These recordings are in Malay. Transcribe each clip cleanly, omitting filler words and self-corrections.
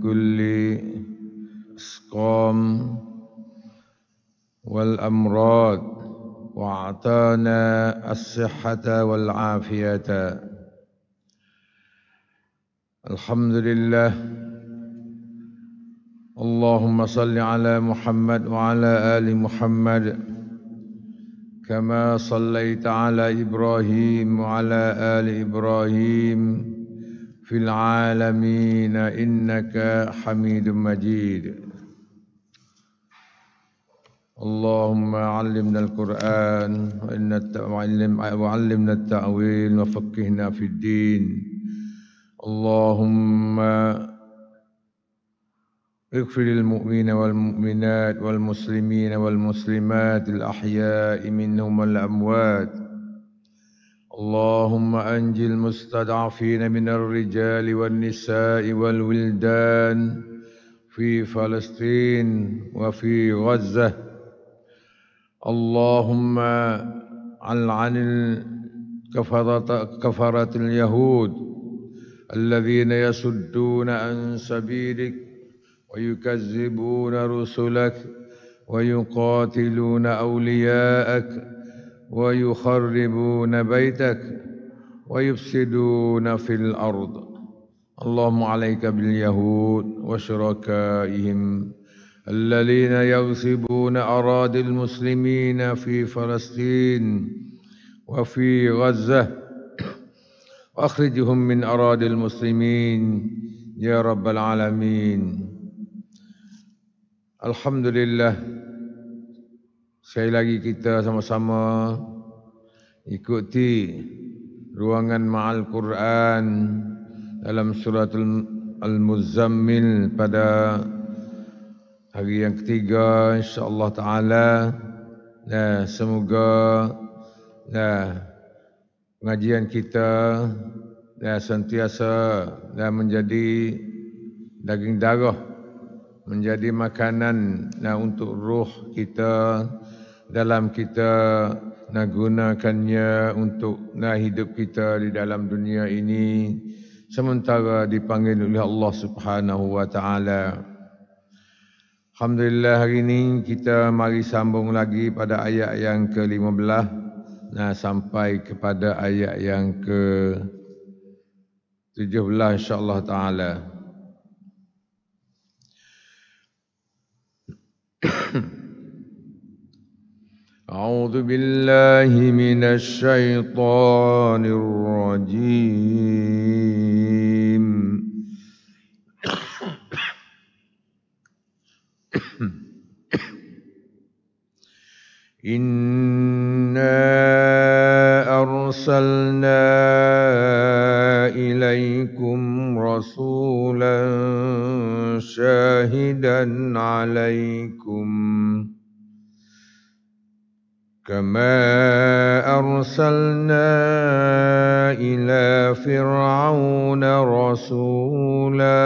كل اسقام والأمراض وأعطانا الصحة والعافية. الحمد لله. اللهم صل على محمد وعلى آل محمد كما صليت على إبراهيم وعلى آل إبراهيم في العالمين إنك حميد مجيد. اللهم علمنا القرآن وعلمنا التأويل وفقهنا في الدين. اللهم اغفر للمؤمنين والمؤمنات والمسلمين والمسلمات الأحياء منهم والأموات. اللهم أنجِ المستضعفين من الرجال والنساء والولدان في فلسطين وفي غزة. اللهم عن كفرة اليهود الذين يصدون عن سبيلك ويكذبون رسلك ويقاتلون أولياءك ويخربون بيتك ويفسدون في الأرض. اللهم عليك باليهود وشركائهم الذين يغصبون أراضي المسلمين في فلسطين وفي غزة وأخرجهم من أراضي المسلمين يا رب العالمين. Alhamdulillah, sekali lagi kita sama-sama ikuti ruangan Ma'al Quran dalam surat Al-Muzammil pada hari yang ketiga insya-Allah taala. Semoga pengajian kita sentiasa menjadi daging darah, menjadi makanan untuk roh kita dalam kita gunakannya untuk hidup kita di dalam dunia ini sementara dipanggil oleh Allah Subhanahu wa taala. Alhamdulillah, hari ini kita mari sambung lagi pada ayat yang ke-15 sampai kepada ayat yang ke-17 insya-Allah taala. أعوذ بالله من الشيطان الرجيم. إنا أرسلنا إليكم رسولا شاهدا عليكم كما أرسلنا إلى فرعون رسولا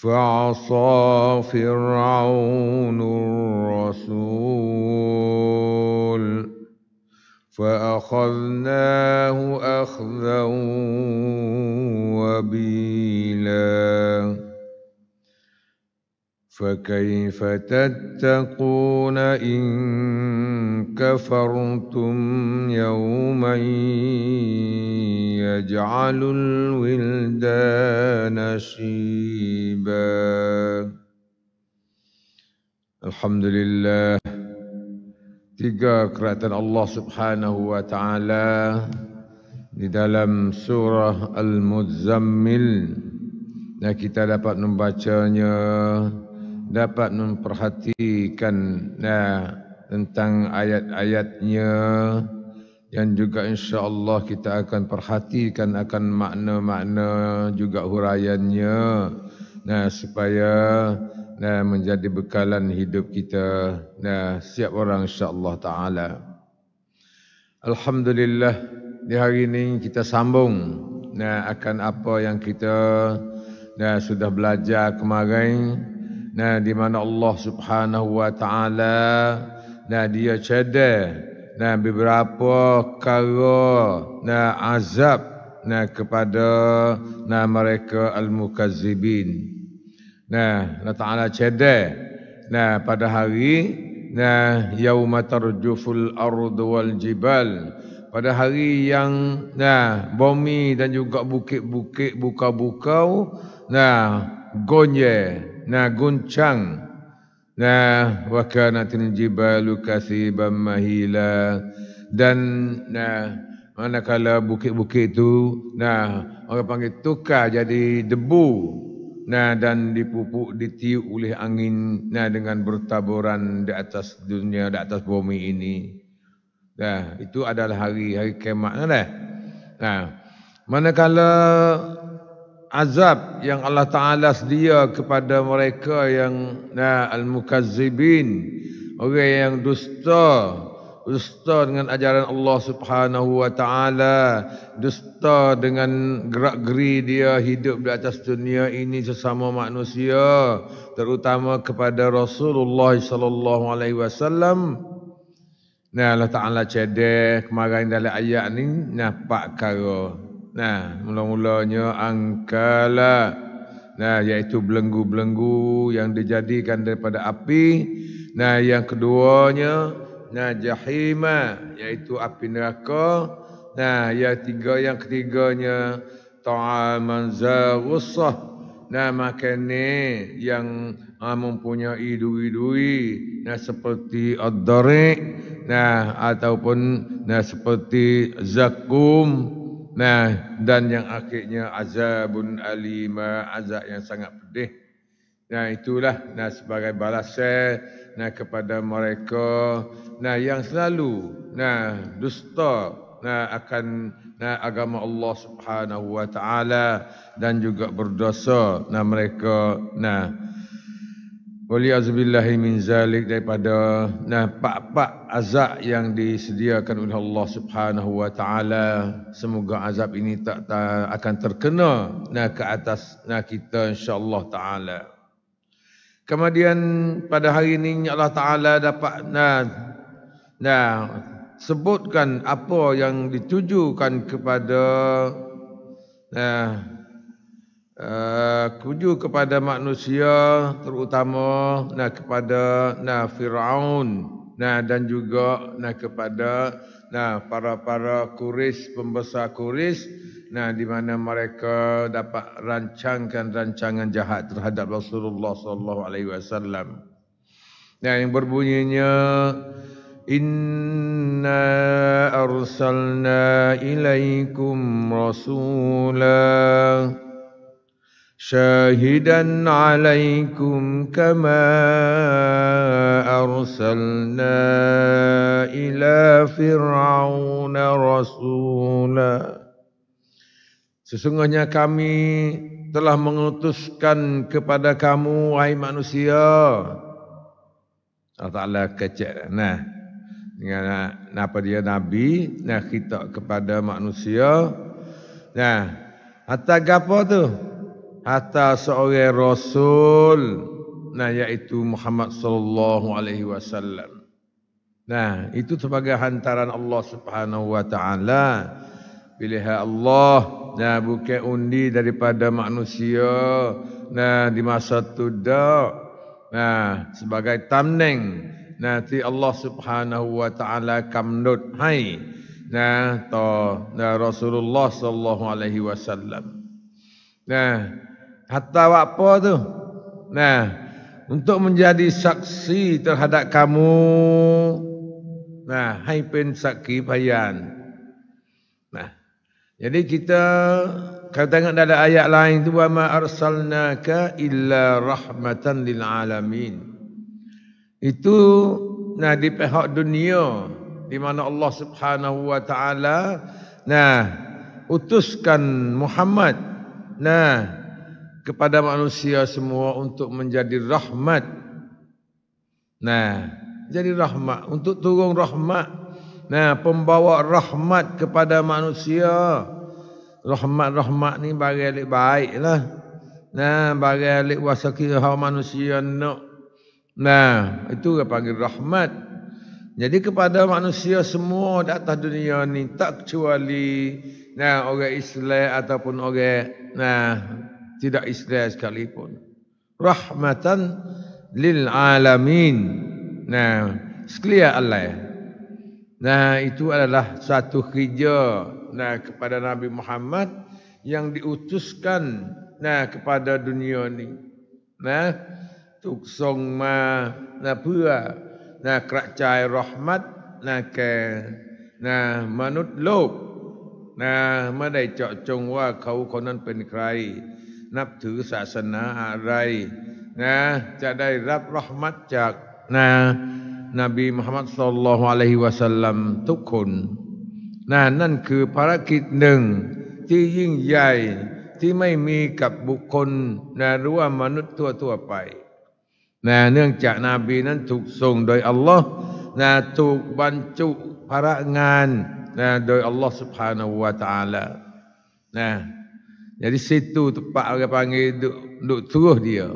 فعصى فرعون الرسول فأخذناه أخذا وبيلا فكيف تتقون إن كفرتم يوما يجعل الولدان شيبا. Alhamdulillah, tiga kerajaan Allah Subhanahu wa taala di dalam surah Al-Muzammil, dan kita dapat membacanya, dapat memperhatikan tentang ayat-ayatnya, dan juga insya-Allah kita akan perhatikan akan makna-makna juga huraiannya, supaya menjadi bekalan hidup kita setiap orang insya-Allah taala. Alhamdulillah, di hari ini kita sambung akan apa yang kita sudah belajar kemarin. Di mana Allah Subhanahu wa taala dia cadar beberapa perkara azab kepada mereka al-mukazzibin. Allah Ta'ala cedek pada hari yauma tarjuful ardu wal jibal, pada hari yang bumi dan juga bukit-bukit buka-bukau guncang, wa kanatil jibalu kasiban mahila, dan manakala bukit-bukit itu orang panggil tukar jadi debu, dan dipupuk, ditiup oleh angin dengan bertaburan di atas dunia, di atas bumi ini. Itu adalah hari kiamat. Manakala azab yang Allah Ta'ala sedia kepada mereka yang al-mukazzibin, orang yang dusta dengan ajaran Allah Subhanahu wa Ta'ala, dusta dengan gerak-geri dia hidup di atas dunia ini sesama manusia, terutama kepada Rasulullah sallallahu alaihi wasallam. Allah Ta'ala cedek kemarin dalam ayat ni nampak perkara. Mula-mulanya angkala, iaitu belenggu-belenggu yang dijadikan daripada api. Yang keduanya jahima, iaitu api neraka. Yang ketiganya ta'aman za ghussah, makanan yang mempunyai duri-duri seperti ad-dari' ataupun seperti zakum, dan yang akhirnya azabun alima, azab yang sangat pedih. Itulah sebagai balasan kepada mereka yang selalu dusta akan agama Allah Subhanahu wa Ta'ala dan juga berdosa mereka waliyazubillahi min zalik, daripada pak-pak azab yang disediakan oleh Allah Subhanahu wa Ta'ala. Semoga azab ini tak akan terkena ke atas kita insya-Allah taala. Kemudian pada hari ini Allah Ta'ala dapat sebutkan apa yang ditujukan kepada kepada manusia, terutama kepada Fir'aun dan juga kepada para Quraisy, pembesar Quraisy, di mana mereka dapat rancangkan rancangan jahat terhadap Rasulullah sallallahu alaihi wasallam. Yang berbunyinya inna arsalna ilaikum rasulan syahidan alaikum kama arsalna ila fir'auna rasula. Sesungguhnya kami telah mengutuskan kepada kamu wahai manusia. Allah Ta'ala kecek. Apa dia Nabi? Kita kepada manusia. Hatta gapo tu? Hatta seorang Rasul, iaitu Muhammad sallallahu alaihi wasallam. Itu sebagai hantaran Allah Subhanahu wa Ta'ala. Pilihan Allah, bukan undi daripada manusia. Di masa tu dak. Sebagai tamneng nanti Allah Subhanahu wa Ta'ala kamnut hai Rasulullah sallallahu alaihi wasallam. Hatta apa tu? Untuk menjadi saksi terhadap kamu. Hai pen saksi bayan. Jadi kita kalau tengok dalam ayat lain tu, wa ma arsalnaka illa rahmatan lil alamin. Itu di pihak dunia, di mana Allah Subhanahu wa Ta'ala utuskan Muhammad kepada manusia semua untuk menjadi rahmat. Jadi rahmat, untuk turun rahmat. Pembawa rahmat kepada manusia. Rahmat ni bagi baik lah. Bagi wasaki hal manusia nak. Itu dia panggil rahmat. Jadi kepada manusia semua di atas dunia ni, tak kecuali orang Islam ataupun orang tidak Islam sekalipun. Rahmatan lil alamin. Sekalian Allah. Itu adalah satu kerja kepada Nabi Muhammad yang diutuskan kepada dunia ni. Tuksong pura keracai rahmat ke manut lok madai cok chong wa kau konan penใคร นับถือศาสนาอะไรจะได้รับรหมัตจากนบีมุฮัมมัดศ็อลลัลลอฮุอะลัยฮิวะซัลลัมทุกคนนั่นคือภารกิจหนึ่งที่ยิ่งใหญ่ที่ไม่มีกับบุคคลหรือว่ามนุษย์ทั่วไปเนื่องจากนบีนั้นถูกส่งโดยอัลลอฮ์ถูกบรรจุภาระงานโดยอัลลอฮ์ Subhanahu wa taala. Jadi situ tempat orang panggil duk suruh dia.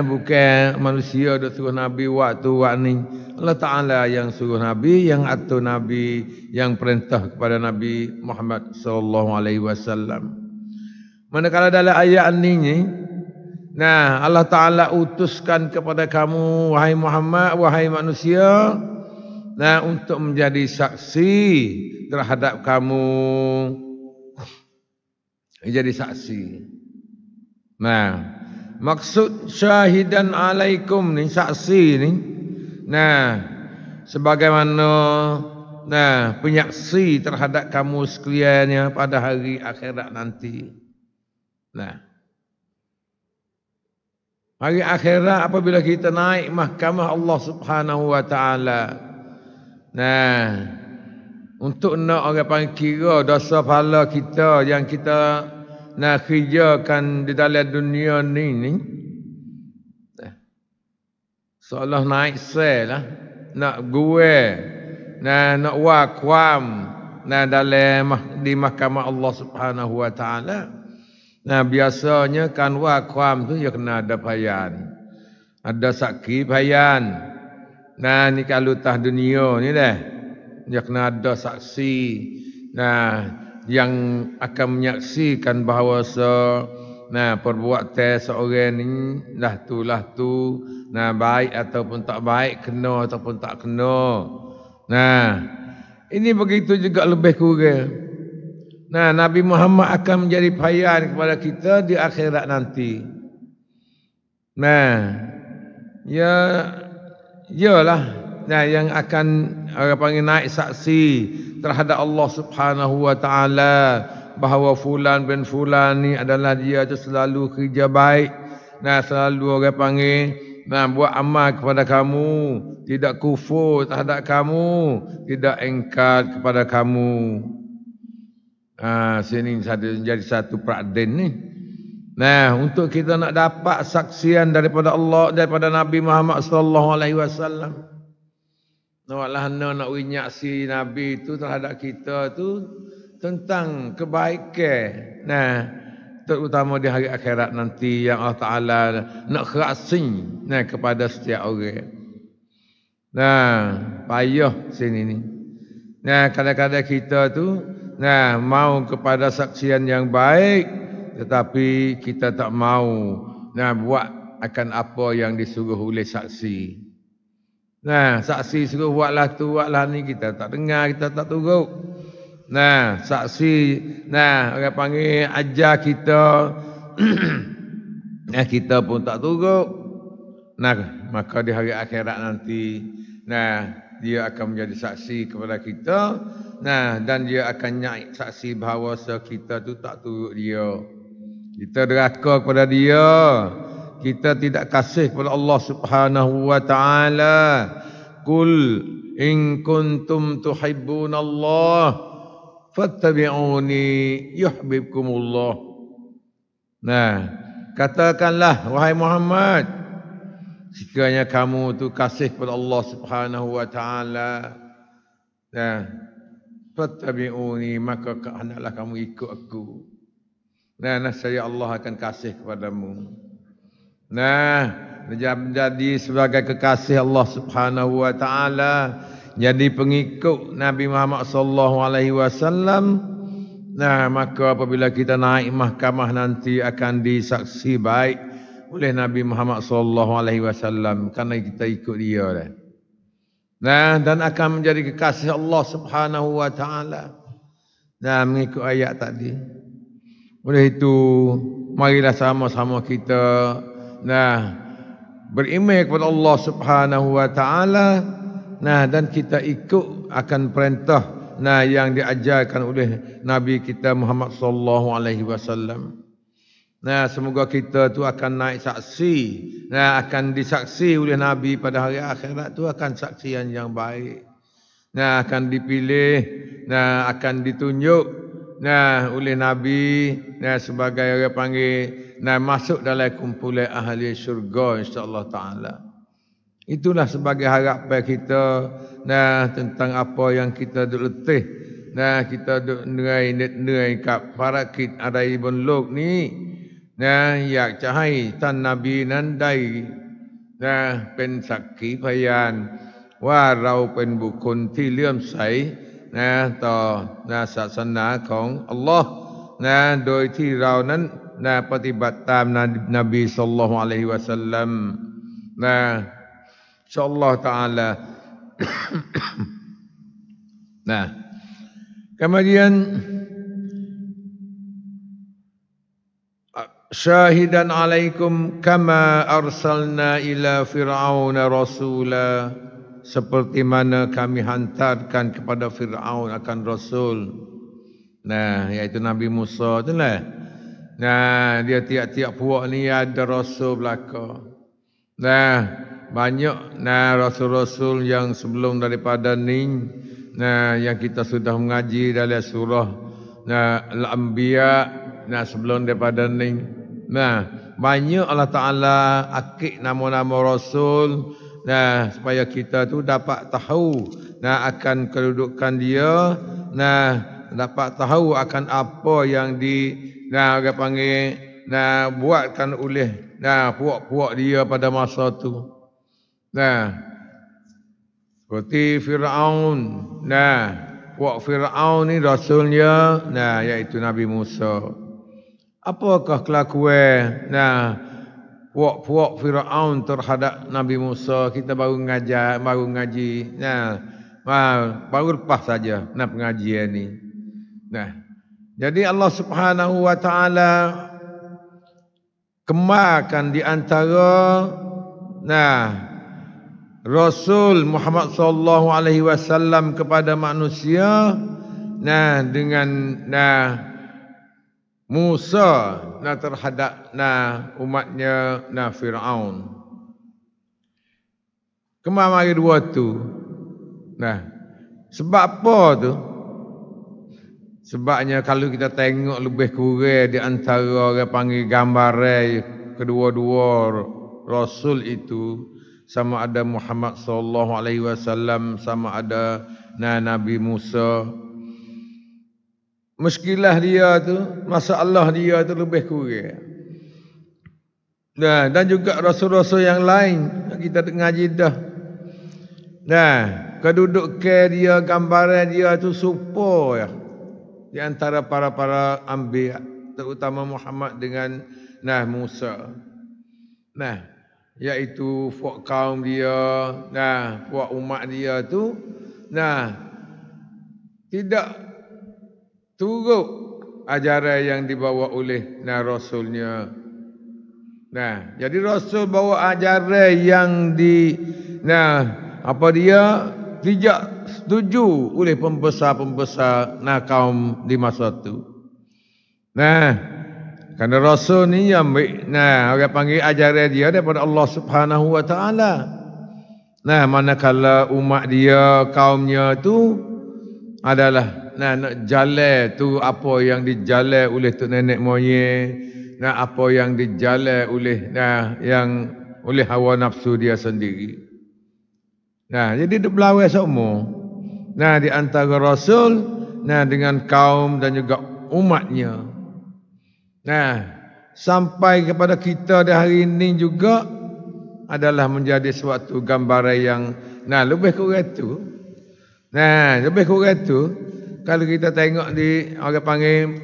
Bukan manusia duk suruh Nabi waktu ni. Allah Ta'ala yang suruh Nabi, yang atur Nabi, yang perintah kepada Nabi Muhammad sallallahu alaihi wasallam. Manakala dalam ayat ni, Allah Ta'ala utuskan kepada kamu, wahai Muhammad, wahai manusia, untuk menjadi saksi terhadap kamu. Jadi saksi. Maksud syahidan alaikum ni, saksi ni, sebagaimana penyaksi terhadap kamu sekaliannya pada hari akhirat nanti. Hari akhirat apabila kita naik mahkamah Allah Subhanahu wa taala. Untuk nak orang panggil kira dosa pahala kita yang kita nak kerjakan di dalam dunia ni. Seolah naik sel lah. Nak gue. Nak wakwam. Dalam di mahkamah Allah Subhanahu wa taala. Biasanya kan wakwam tu ya kena ada bayan. Ada saksi bayan. Ni kalau tah dunia ni dah. Dia kena ada saksi. Yang akan menyaksikan bahawa perbuatan seorang ni lah tu baik ataupun tak baik, kena ataupun tak kena. Ini begitu juga lebih kurang. Nabi Muhammad akan menjadi bayan kepada kita di akhirat nanti. Yalah yang akan orang panggil naik saksi terhadap Allah Subhanahu wa taala bahawa fulan bin fulan ni adalah dia tu selalu kerja baik, selalu orang panggil buat amal kepada kamu, tidak kufur terhadap kamu, tidak engkar kepada kamu. Sini jadi satu peraden ni. Untuk kita nak dapat saksian daripada Allah, daripada Nabi Muhammad sallallahu alaihi wasallam. Nak winyaksi Nabi itu terhadap kita tu tentang kebaikan. Terutama di hari akhirat nanti yang Allah Ta'ala nak khasing kepada setiap orang. Payah sini ni. Kadang-kadang kita tu mau kepada saksian yang baik, tetapi kita tak mau buat akan apa yang disuruh oleh saksi. Saksi suruh buatlah tu, buatlah ni, kita tak dengar, kita tak turut. Saksi orang panggil ajar kita kita pun tak turut. Maka di hari akhirat nanti dia akan menjadi saksi kepada kita, dan dia akan naik saksi bahawa kita tu tak turut dia. Kita deraka kepada dia. Kita tidak kasih kepada Allah Subhanahu wa taala. Qul in kuntum tuhibbunallah fattabi'uni yuhibbukumullah. Katakanlah wahai Muhammad, sekiranya kamu tu kasih kepada Allah Subhanahu wa taala, fattabi'uni, maka hendaklah kamu ikut aku. Saya Allah akan kasih kepadamu. Menjadi sebagai kekasih Allah Subhanahu wa taala, jadi pengikut Nabi Muhammad sallallahu alaihi wasallam. Nah, maka apabila kita naik mahkamah nanti akan disaksi baik oleh Nabi Muhammad sallallahu alaihi wasallam kerana kita ikut dia dah. Nah, dan akan menjadi kekasih Allah Subhanahu wa taala. Nah, mengikut ayat tadi. Oleh itu, marilah sama-sama kita beriman kepada Allah Subhanahu wa taala. Nah, dan kita ikut akan perintah yang diajarkan oleh Nabi kita Muhammad sallallahu alaihi wasallam. Nah, semoga kita tu akan naik saksi, akan disaksi oleh Nabi pada hari akhirat tu akan saksian yang baik. Nah, akan dipilih, akan ditunjuk oleh Nabi sebagai orang panggil masuk dalam kumpulan ahli syurga insya-Allah taala. Itulah sebagai harapan kita tentang apa yang kita duk letih. Kita duk nerai kat parakit ada ibn lok ni. Yak cahai tan Nabi nanได้เป็นสักขีพยานว่าเราเป็นบุคคลที่เลื่อมใสต่อศาสนาของอัลลอฮ์โดยที่เรานั้นปฏิบัติตามนบีศ็อลลัลลอฮุอะลัยฮิวะซัลลัมinsyaallah taala. Kemudian syahidan alaikum kama arsalna ila fir'auna rasula, seperti mana kami hantarkan kepada Fir'aun akan rasul. Iaitu Nabi Musa itulah. Dia tiap-tiap puak ni ada rasul belaka. Banyak rasul-rasul yang sebelum daripada ni yang kita sudah mengaji dalam surah Al-Anbiya sebelum daripada ni. Banyak Allah Taala akik nama-nama rasul supaya kita tu dapat tahu akan kedudukan dia, dapat tahu akan apa yang orang panggil buatkan oleh puak-puak dia pada masa tu. Seperti Fir'aun. Puak Fir'aun ni rasulnya iaitu Nabi Musa. Apakah kelakuan puak-puak Fir'aun terhadap Nabi Musa? Kita baru ngaji. Baru lepas saja pengajian ni. Jadi Allah Subhanahu wa taala kemarkan di antara Rasul Muhammad sallallahu alaihi wasallam kepada manusia dengan Musa terhadap umatnya Fir'aun. Kemari dua tu. Sebab apa tu? Sebabnya kalau kita tengok lebih kurang di antara orang panggil gambaran kedua-dua rasul itu, sama ada Muhammad sallallahu alaihi wasallam, sama ada Nabi Musa. Muskilah dia tu, masalah dia tu lebih kurang. Dan juga rasul-rasul yang lain kita ngaji dah. Kedudukan dia, gambaran dia tu serupa ya di antara para anbiya, terutama Muhammad dengan Musa. Iaitu puak kaum dia, puak umat dia tu tidak turut ajaran yang dibawa oleh rasulnya. Jadi rasul bawa ajaran yang dia tidak setuju oleh pembesar-pembesar kaum di masa tu. Kerana rasul ni ambil orang panggil ajaran dia daripada Allah Subhanahu wa taala. Manakala umat dia, kaumnya tu adalah nak jalan tu apa yang dijalan oleh tok nenek moyang, apa yang dijalan oleh oleh hawa nafsu dia sendiri. Jadi dia berlawan semua. Di antara rasul dengan kaum dan juga umatnya. Sampai kepada kita di hari ini juga adalah menjadi suatu gambaran yang lebih kurang tu. Lebih kurang tu kalau kita tengok di orang panggil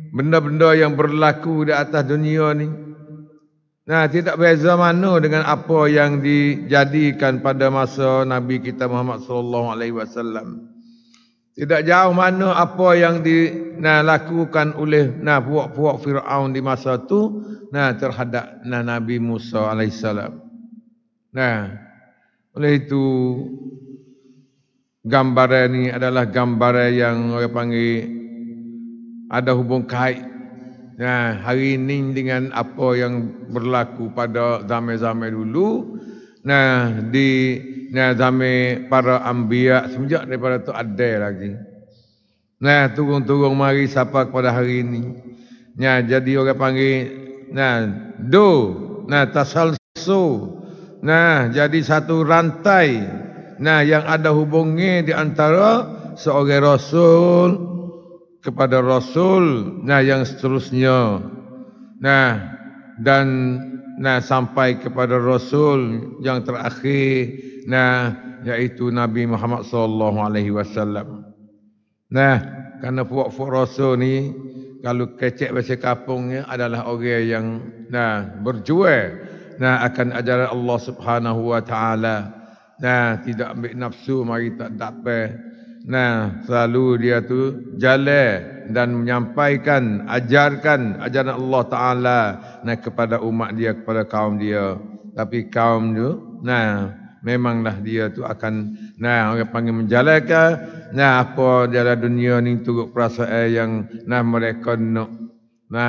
benda-benda yang berlaku di atas dunia ni, nah tidak beza mana dengan apa yang dijadikan pada masa Nabi kita Muhammad sallallahu alaihi wasallam. Tidak jauh mana apa yang dilakukan oleh puak-puak Firaun di masa tu terhadap Nabi Musa alaihissalam. Oleh itu gambaran ini adalah gambaran yang orang panggil ada hubung kait. Hari ini dengan apa yang berlaku pada zaman-zaman dulu, di zaman para anbiya semenjak daripada tu ada lagi. Turun-turun mari sampai kepada hari ini. Jadi orang panggil tasalsu. Jadi satu rantai yang ada hubungnya di antara seorang rasul kepada rasul yang seterusnya. Dan sampai kepada rasul yang terakhir iaitu Nabi Muhammad sallallahu alaihi wasallam. Kerana puak-puak rasul ni kalau kecek bahasa kampungnya adalah orang yang berjual akan ajaran Allah Subhanahu wa taala. Tidak ambil nafsu mari tak dapat. Selalu dia tu jalan dan menyampaikan, ajarkan ajaran Allah Ta'ala kepada umat dia, kepada kaum dia. Tapi kaum tu, memanglah dia tu akan, orang panggil menjalankan, apa dalam dunia ni turut perasaan yang mereka nak,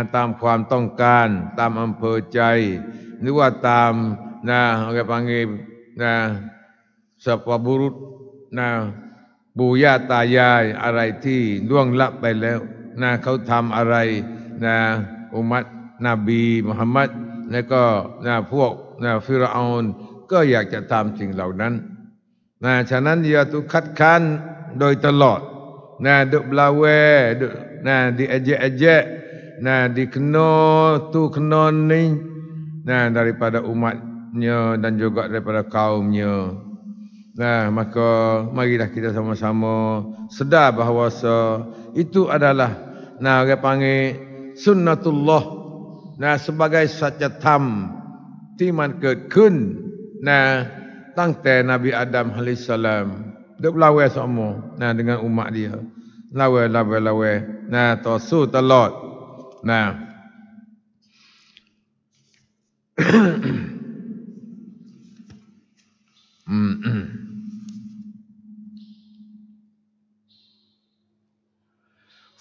tam kuam tongkan, tam mempercayai, dua tam, orang panggil, siapa burut, buya tayai arai ti luang lapไปแล้วเขาทำอะไรอุมัตนบีมุฮัมมัดแล้วก็พวกฟิรเอานก็อยากจะทำสิ่งเหล่านั้นฉะนั้นdia tuคัดค้านโดยตลอดduk belawe duk diejek-ejek dikena tu kena ni daripada umatnya dan juga daripada kaumnya. Maka marilah kita sama-sama sedar bahawa itu adalah orang panggil sunnatullah sebagai saja tam timan เกิดขึ้นตั้งแต่นบีอาดัมalaihissalam duk lawe semua dengan umat dia laweต่อสู้ตลอด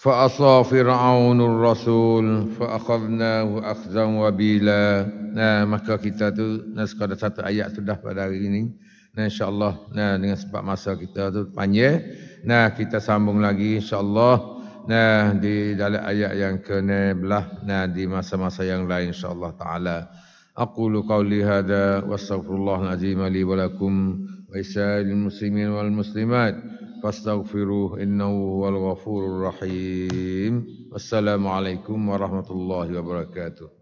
فَأَصَى فِرْعَوْنُ الرَّسُولَ فَأَخَذْنَاهُ أَخْذًا وَبِيلًا. Maka kita tu sekadar satu ayat sudah pada hari ini. InsyaAllah dengan sebab masa kita tu panjang, kita sambung lagi insyaAllah di dalam ayat yang ke-16 di masa-masa yang lain insyaAllah ta'ala. Aqulu qawli hadha wa astaghfirullahal azim li wa lakum wa isa'il muslimin wal muslimat fastaghfiruh innahu huwal ghafurur rahim. Wassalamualaikum warahmatullahi wabarakatuh.